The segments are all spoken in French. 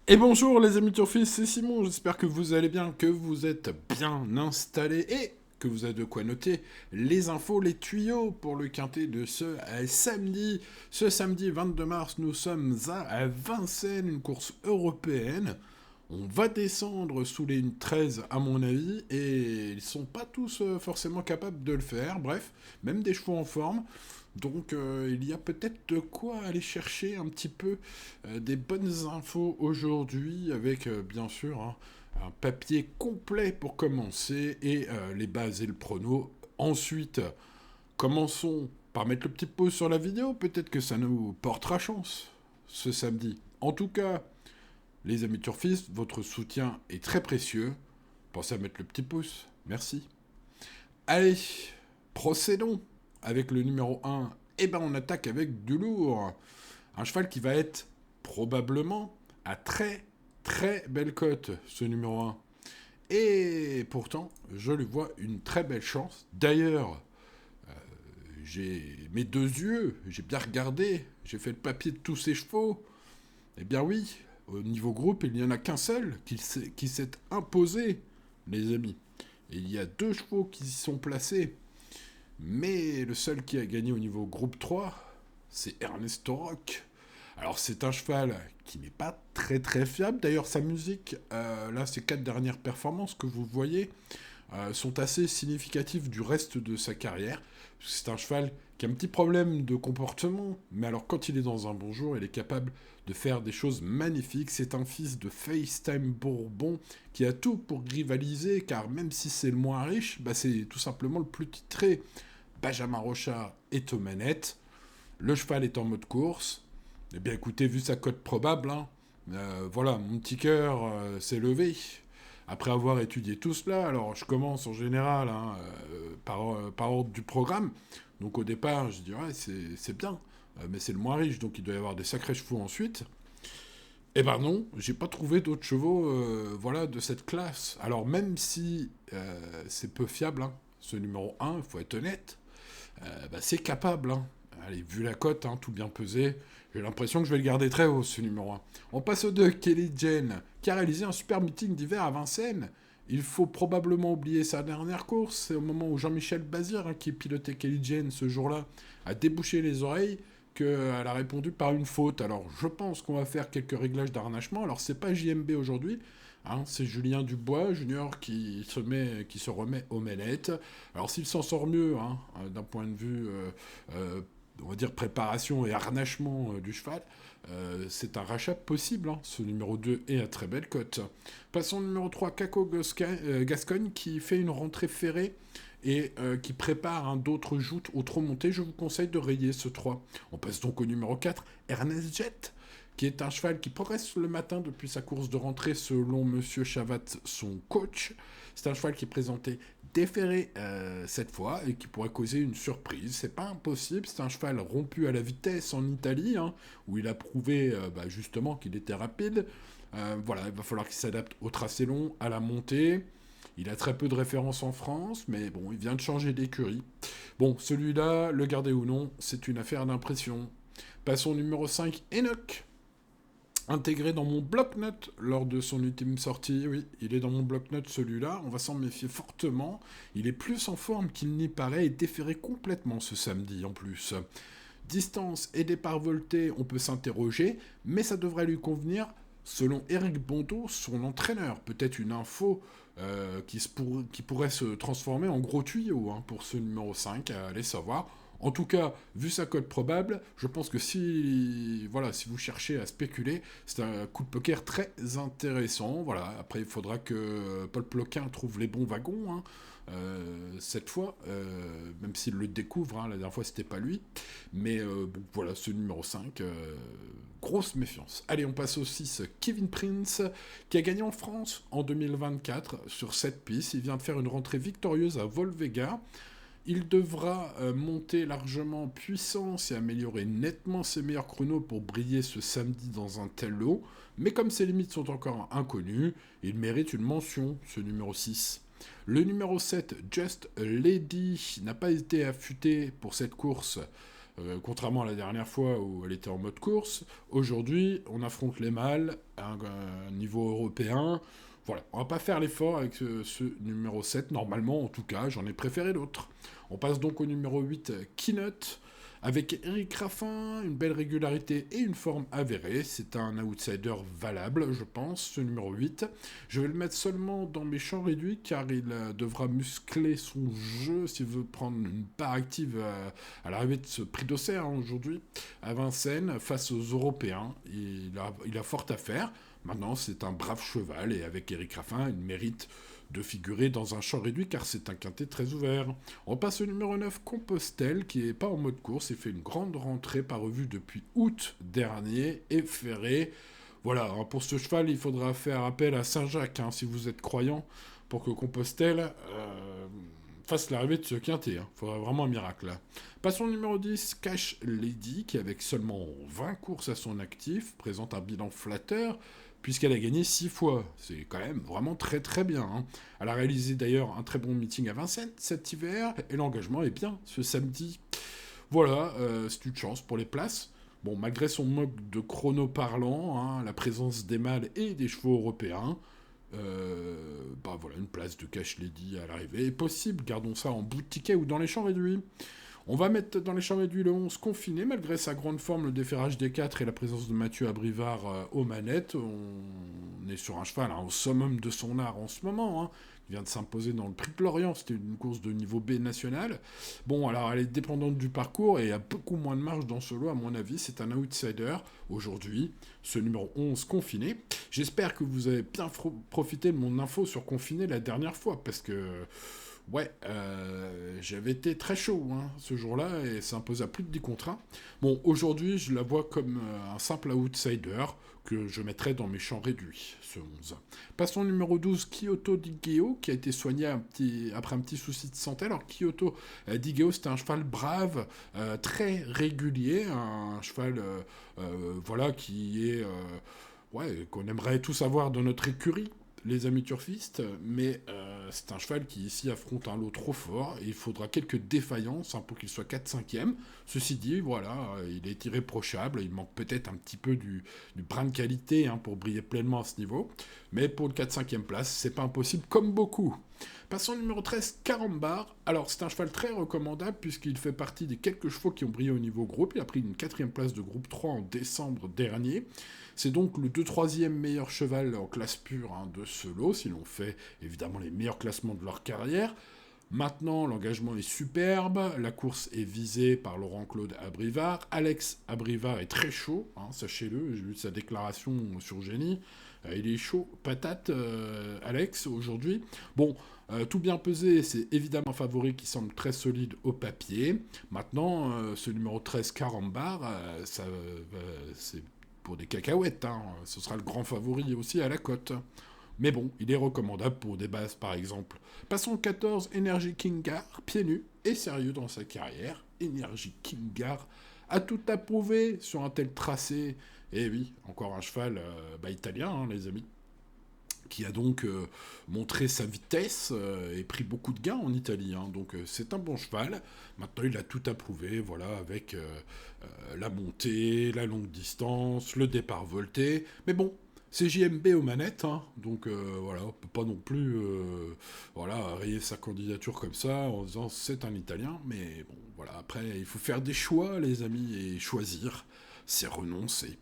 Et bonjour les amis turfistes, c'est Simon, j'espère que vous allez bien, que vous êtes bien installés et que vous avez de quoi noter les infos, les tuyaux pour le quintet de ce samedi. Ce samedi 22 mars, nous sommes à Vincennes, une course européenne. On va descendre sous les 13 à mon avis et ils sont pas tous forcément capables de le faire. Bref, même des chevaux en forme. Donc il y a peut-être de quoi aller chercher un petit peu des bonnes infos aujourd'hui avec bien sûr un papier complet pour commencer et les bases et le prono. Ensuite, commençons par mettre le petit pouce sur la vidéo, peut-être que ça nous portera chance ce samedi. En tout cas, les amis turfistes, votre soutien est très précieux. Pensez à mettre le petit pouce. Merci. Allez, procédons avec le numéro un. Eh ben, on attaque avec du lourd. Un cheval qui va être probablement à très très belle cote, ce numéro un. Et pourtant, je lui vois une très belle chance. D'ailleurs, j'ai mes deux yeux, j'ai bien regardé, j'ai fait le papier de tous ces chevaux. Eh bien oui, au niveau groupe, il n'y en a qu'un seul qui s'est imposé, les amis. Et il y a deux chevaux qui y sont placés. Mais le seul qui a gagné au niveau groupe 3, c'est Ernesto Rock. Alors c'est un cheval qui n'est pas très très fiable. D'ailleurs sa musique, là ces quatre dernières performances que vous voyez, sont assez significatives du reste de sa carrière. C'est un cheval qui a un petit problème de comportement, mais alors quand il est dans un bon jour, il est capable de faire des choses magnifiques. C'est un fils de FaceTime Bourbon qui a tout pour rivaliser, car même si c'est le moins riche, bah c'est tout simplement le plus titré. Benjamin Rochard est aux manettes, le cheval est en mode course. Eh bien écoutez, vu sa cote probable, voilà, mon petit cœur s'est levé. Après avoir étudié tout cela, alors je commence en général par ordre du programme. Donc au départ, je dirais c'est bien, mais c'est le moins riche, donc il doit y avoir des sacrés chevaux ensuite. Eh ben non, j'ai pas trouvé d'autres chevaux voilà, de cette classe. Alors même si c'est peu fiable, ce numéro un, il faut être honnête, bah, c'est capable. Allez, vu la cote, tout bien pesé, j'ai l'impression que je vais le garder très haut, ce numéro un. On passe au 2, Kelly Jane, qui a réalisé un super meeting d'hiver à Vincennes. Il faut probablement oublier sa dernière course. C'est au moment où Jean-Michel Bazir, qui pilotait Kelly Jane ce jour-là, a débouché les oreilles qu'elle a répondu par une faute. Alors je pense qu'on va faire quelques réglages d'harnachement. Alors c'est pas JMB aujourd'hui, c'est Julien Dubois, junior, qui se remet aux manettes. Alors s'il s'en sort mieux, d'un point de vue, on va dire, préparation et harnachement du cheval, c'est un rachat possible. Ce numéro 2 est à très belle cote. Passons au numéro 3, Caco Gascogne, qui fait une rentrée ferrée et qui prépare d'autres joutes au trop monté. Je vous conseille de rayer ce 3. On passe donc au numéro 4, Ernest Jet, qui est un cheval qui progresse le matin depuis sa course de rentrée selon Monsieur Chavat, son coach. C'est un cheval qui est présenté déféré cette fois et qui pourrait causer une surprise. C'est pas impossible, c'est un cheval rompu à la vitesse en Italie, où il a prouvé justement qu'il était rapide. Voilà, il va falloir qu'il s'adapte au tracé long, à la montée. Il a très peu de références en France, mais bon, il vient de changer d'écurie. Bon, celui-là, le garder ou non, c'est une affaire d'impression. Passons au numéro 5, Enoch, intégré dans mon bloc-notes lors de son ultime sortie. Oui, il est dans mon bloc-notes celui-là. On va s'en méfier fortement. Il est plus en forme qu'il n'y paraît et déféré complètement ce samedi en plus. Distance et départ volté, on peut s'interroger, mais ça devrait lui convenir selon Eric Bonto, son entraîneur. Peut-être une info qui pourrait se transformer en gros tuyau pour ce numéro 5, à aller savoir. En tout cas, vu sa cote probable, je pense que si vous cherchez à spéculer, c'est un coup de poker très intéressant. Voilà. Après, il faudra que Paul Ploquin trouve les bons wagons. Cette fois, même s'il le découvre, la dernière fois c'était pas lui. Mais bon, voilà, ce numéro 5, grosse méfiance. Allez, on passe au 6, Kevin Prince, qui a gagné en France en 2024 sur cette piste. Il vient de faire une rentrée victorieuse à Volvega. Il devra monter largement en puissance et améliorer nettement ses meilleurs chronos pour briller ce samedi dans un tel lot. Mais comme ses limites sont encore inconnues, il mérite une mention, ce numéro 6. Le numéro 7, Just a Lady, n'a pas été affûté pour cette course. Contrairement à la dernière fois où elle était en mode course, aujourd'hui, on affronte les mâles à un niveau européen. Voilà, on va pas faire l'effort avec ce numéro 7, normalement en tout cas, j'en ai préféré d'autres. On passe donc au numéro 8, Keynote, avec Eric Raffin, une belle régularité et une forme avérée. C'est un outsider valable, je pense, ce numéro 8. Je vais le mettre seulement dans mes champs réduits, car il devra muscler son jeu s'il veut prendre une part active à l'arrivée de ce prix d'Auxerre aujourd'hui, à Vincennes, face aux Européens. Il a fort à faire. Maintenant, c'est un brave cheval, et avec Eric Raffin, il mérite de figurer dans un champ réduit car c'est un quintet très ouvert. On passe au numéro 9, Compostelle, qui n'est pas en mode course et fait une grande rentrée pas revue depuis août dernier, et ferré. Voilà, hein, pour ce cheval, il faudra faire appel à Saint-Jacques, hein, si vous êtes croyant, pour que Compostelle fasse l'arrivée de ce quintet. Il faudra vraiment un miracle. Là. Passons au numéro 10, Cash Lady, qui avec seulement 20 courses à son actif, présente un bilan flatteur, puisqu'elle a gagné 6 fois. C'est quand même vraiment très très bien. Hein. Elle a réalisé d'ailleurs un très bon meeting à Vincennes cet hiver, et l'engagement est bien ce samedi. Voilà, c'est une chance pour les places. Bon, malgré son mode de chrono parlant, hein, la présence des mâles et des chevaux européens, voilà, une place de Cash Lady à l'arrivée est possible. Gardons ça en bout de ticket ou dans les champs réduits. On va mettre dans les champs réduits le 11 confiné, malgré sa grande forme, le déferrage des 4 et la présence de Mathieu Abrivard aux manettes. On est sur un cheval au summum de son art en ce moment, hein. Il vient de s'imposer dans le Prix de Lorient, c'était une course de niveau B national. Bon, alors elle est dépendante du parcours et il y a beaucoup moins de marge dans ce lot, à mon avis. C'est un outsider aujourd'hui, ce numéro 11 confiné. J'espère que vous avez bien profité de mon info sur confiné la dernière fois, parce que ouais, j'avais été très chaud hein, ce jour-là et ça impose à plus de 10 contre 1. Bon, aujourd'hui, je la vois comme un simple outsider que je mettrai dans mes champs réduits, ce 11. Passons au numéro 12, Kyoto Digeo, qui a été soigné après un petit souci de santé. Alors, Kyoto Digeo, c'était un cheval brave, très régulier, un cheval voilà, qui est... ouais, qu'on aimerait tous avoir dans notre écurie, les amis turfistes, mais c'est un cheval qui ici affronte un lot trop fort, et il faudra quelques défaillances pour qu'il soit 4-5e. Ceci dit, voilà, il est irréprochable, il manque peut-être un petit peu du brin de qualité hein, pour briller pleinement à ce niveau, mais pour le 4-5e place, c'est pas impossible comme beaucoup. Passons au numéro 13, Carambar. Alors, c'est un cheval très recommandable puisqu'il fait partie des quelques chevaux qui ont brillé au niveau groupe. Il a pris une 4e place de groupe 3 en décembre dernier. C'est donc le 2-3e meilleur cheval en classe pure hein, de ce lot, si l'on fait évidemment les meilleurs classements de leur carrière. Maintenant, l'engagement est superbe, la course est visée par Laurent-Claude Abrivard. Alex Abrivard est très chaud, hein, sachez-le, j'ai vu sa déclaration sur Génie. Il est chaud, patate, Alex, aujourd'hui. Bon, tout bien pesé, c'est évidemment un favori qui semble très solide au papier. Maintenant, ce numéro 13, Carambar, c'est pour des cacahuètes. Hein. Ce sera le grand favori aussi à la cote. Mais bon, il est recommandable pour des bases par exemple. Passons au 14, Energy Kingar, pieds nus et sérieux dans sa carrière. Energy Kingar a tout approuvé sur un tel tracé. Et oui, encore un cheval italien, hein, les amis, qui a donc montré sa vitesse et pris beaucoup de gains en Italie. Hein. Donc c'est un bon cheval. Maintenant, il a tout approuvé, voilà, avec la montée, la longue distance, le départ volté. Mais bon, c'est JMB aux manettes, hein. Donc voilà, on peut pas non plus rayer sa candidature comme ça en disant c'est un Italien. Mais bon, voilà, après, il faut faire des choix, les amis, et choisir, c'est renoncer.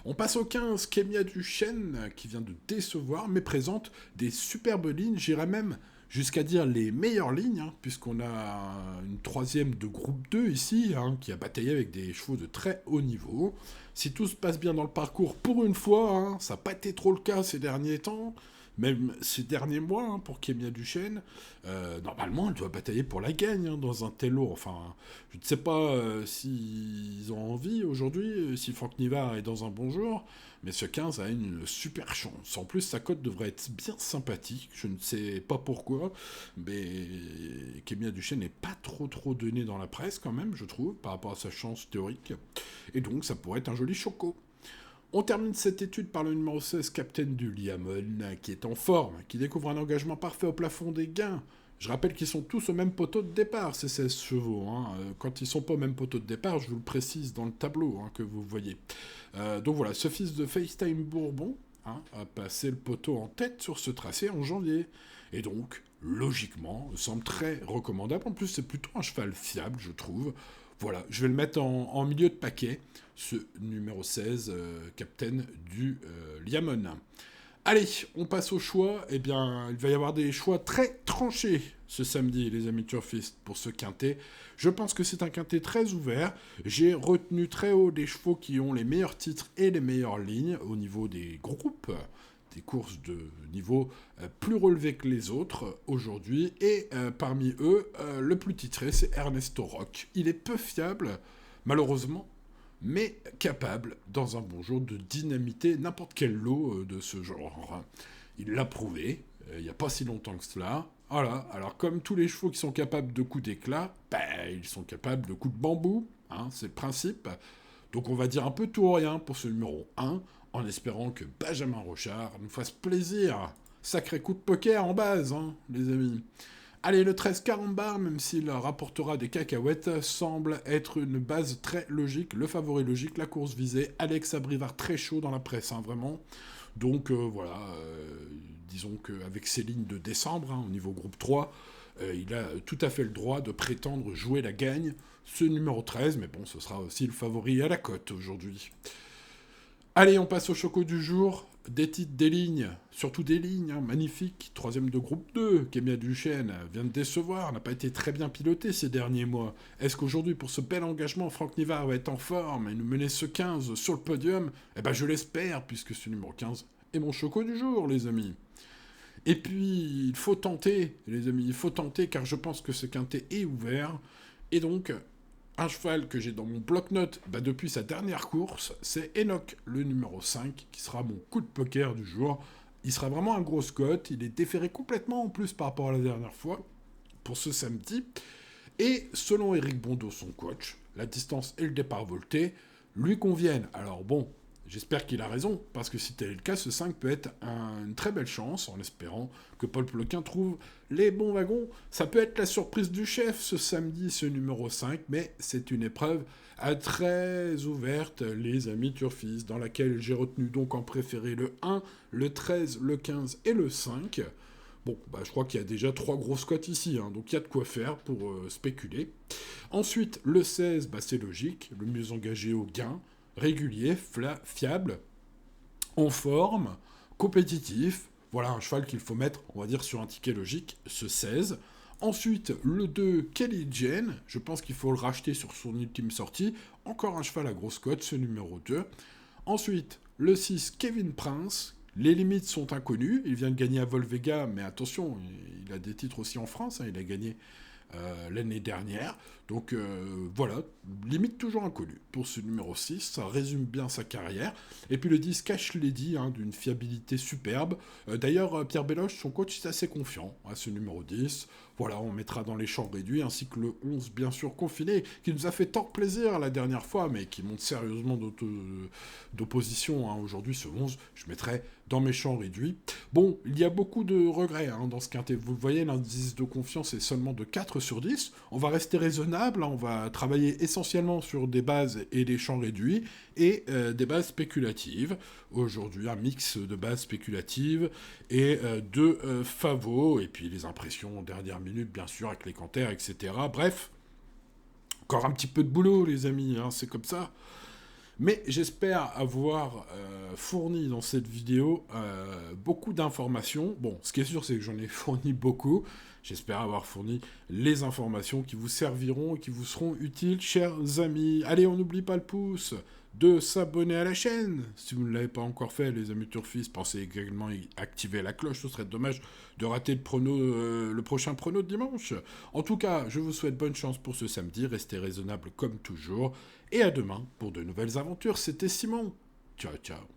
On passe au 15, Kémia Duchesne, qui vient de décevoir, mais présente des superbes lignes, j'irais même jusqu'à dire les meilleures lignes, hein, puisqu'on a une 3e de groupe 2 ici, hein, qui a bataillé avec des chevaux de très haut niveau. Si tout se passe bien dans le parcours, pour une fois, hein, ça n'a pas été trop le cas ces derniers temps, même ces derniers mois, hein, pour Kémia Duchesne, normalement, elle doit batailler pour la gagne hein, dans un tel lot. Enfin, je ne sais pas s'ils ont envie aujourd'hui, si Franck Nivard est dans un bon jour, mais ce 15 a une super chance. En plus, sa cote devrait être bien sympathique. Je ne sais pas pourquoi, mais Kémia Duchesne n'est pas trop donné dans la presse quand même, je trouve, par rapport à sa chance théorique. Et donc, ça pourrait être un joli choco. On termine cette étude par le numéro 16, Captain du Liamon, qui est en forme, qui découvre un engagement parfait au plafond des gains. Je rappelle qu'ils sont tous au même poteau de départ, ces 16 chevaux. Hein. Quand ils sont pas au même poteau de départ, je vous le précise dans le tableau que vous voyez. Donc voilà, ce fils de FaceTime Bourbon a passé le poteau en tête sur ce tracé en janvier. Et donc, logiquement, semble très recommandable. En plus, c'est plutôt un cheval fiable, je trouve. Voilà, je vais le mettre en milieu de paquet, ce numéro 16, capitaine du Liamon. Allez, on passe au choix. Eh bien, il va y avoir des choix très tranchés ce samedi, les amis turfistes, pour ce quintet. Je pense que c'est un quintet très ouvert. J'ai retenu très haut des chevaux qui ont les meilleurs titres et les meilleures lignes au niveau des groupes, des courses de niveau plus relevé que les autres aujourd'hui. Et parmi eux, le plus titré, c'est Ernesto Rock. Il est peu fiable, malheureusement, mais capable, dans un bon jour, de dynamiter n'importe quel lot de ce genre. Il l'a prouvé, il n'y a pas si longtemps que cela. Voilà, alors comme tous les chevaux qui sont capables de coups d'éclat, ils sont capables de coups de bambou, c'est le principe. Donc on va dire un peu tout ou rien pour ce numéro 1, en espérant que Benjamin Rochard nous fasse plaisir. Sacré coup de poker en base, les amis. Allez, le 13 Carambar, même s'il rapportera des cacahuètes, semble être une base très logique, le favori logique, la course visée. Alex Abrivard très chaud dans la presse, vraiment. Donc voilà, disons qu'avec ses lignes de décembre, au niveau groupe 3, il a tout à fait le droit de prétendre jouer la gagne. Ce numéro 13, mais bon, ce sera aussi le favori à la cote aujourd'hui. Allez, on passe au choco du jour. Des titres, des lignes, surtout des lignes, magnifiques. Troisième de groupe 2, Kémia Duchesne vient de décevoir, n'a pas été très bien piloté ces derniers mois. Est-ce qu'aujourd'hui, pour ce bel engagement, Franck Nivard va être en forme et nous mener ce 15 sur le podium? Eh ben, je l'espère, puisque ce numéro 15 est mon choco du jour, les amis. Et puis, il faut tenter, les amis, il faut tenter, car je pense que ce quintet est ouvert. Et donc, un cheval que j'ai dans mon bloc-notes depuis sa dernière course, c'est Enoch, le numéro 5, qui sera mon coup de poker du jour. Il sera vraiment un gros cote, il est déféré complètement en plus par rapport à la dernière fois, pour ce samedi. Et selon Eric Bondeau, son coach, la distance et le départ volté lui conviennent. Alors bon, j'espère qu'il a raison, parce que si tel est le cas, ce 5 peut être une très belle chance, en espérant que Paul Ploquin trouve les bons wagons. Ça peut être la surprise du chef ce samedi, ce numéro 5, mais c'est une épreuve très ouverte, les amis turfistes, dans laquelle j'ai retenu donc en préféré le 1, le 13, le 15 et le 5. Bon, je crois qu'il y a déjà 3 grosses cotes ici, donc il y a de quoi faire pour spéculer. Ensuite, le 16, c'est logique, le mieux engagé au gain, régulier, fiable, en forme, compétitif. Voilà un cheval qu'il faut mettre, on va dire, sur un ticket logique, ce 16. Ensuite, le 2, Kelly Jane. Je pense qu'il faut le racheter sur son ultime sortie. Encore un cheval à grosse cote, ce numéro 2. Ensuite, le 6, Kevin Prince. Les limites sont inconnues. Il vient de gagner à Volvega, mais attention, il a des titres aussi en France. Il a gagné l'année dernière. Donc voilà, limite toujours inconnue pour ce numéro 6, ça résume bien sa carrière. Et puis le 10, Cash Lady, d'une fiabilité superbe. D'ailleurs, Pierre Belloche, son coach, est assez confiant à ce numéro 10. Voilà, on mettra dans les champs réduits, ainsi que le 11, bien sûr, confiné, qui nous a fait tant plaisir la dernière fois, mais qui monte sérieusement d'opposition. Aujourd'hui, ce 11, je mettrai dans mes champs réduits. Bon, il y a beaucoup de regrets dans ce quintet. Vous le voyez, l'indice de confiance est seulement de 4 sur 10. On va rester raisonnable, on va travailler essentiellement sur des bases et des champs réduits, et des bases spéculatives. Aujourd'hui, un mix de bases spéculatives et de favos, et puis les impressions dernière minute, bien sûr, avec les cantaires, etc. Bref, encore un petit peu de boulot, les amis, c'est comme ça. Mais j'espère avoir fourni dans cette vidéo beaucoup d'informations. Bon, ce qui est sûr, c'est que j'en ai fourni beaucoup. J'espère avoir fourni les informations qui vous serviront et qui vous seront utiles, chers amis. Allez, on n'oublie pas le pouce, de s'abonner à la chaîne. Si vous ne l'avez pas encore fait, les amis turfistes, pensez également à activer la cloche. Ce serait dommage de rater le prochain prono de dimanche. En tout cas, je vous souhaite bonne chance pour ce samedi. Restez raisonnable comme toujours. Et à demain pour de nouvelles aventures. C'était Simon. Ciao, ciao.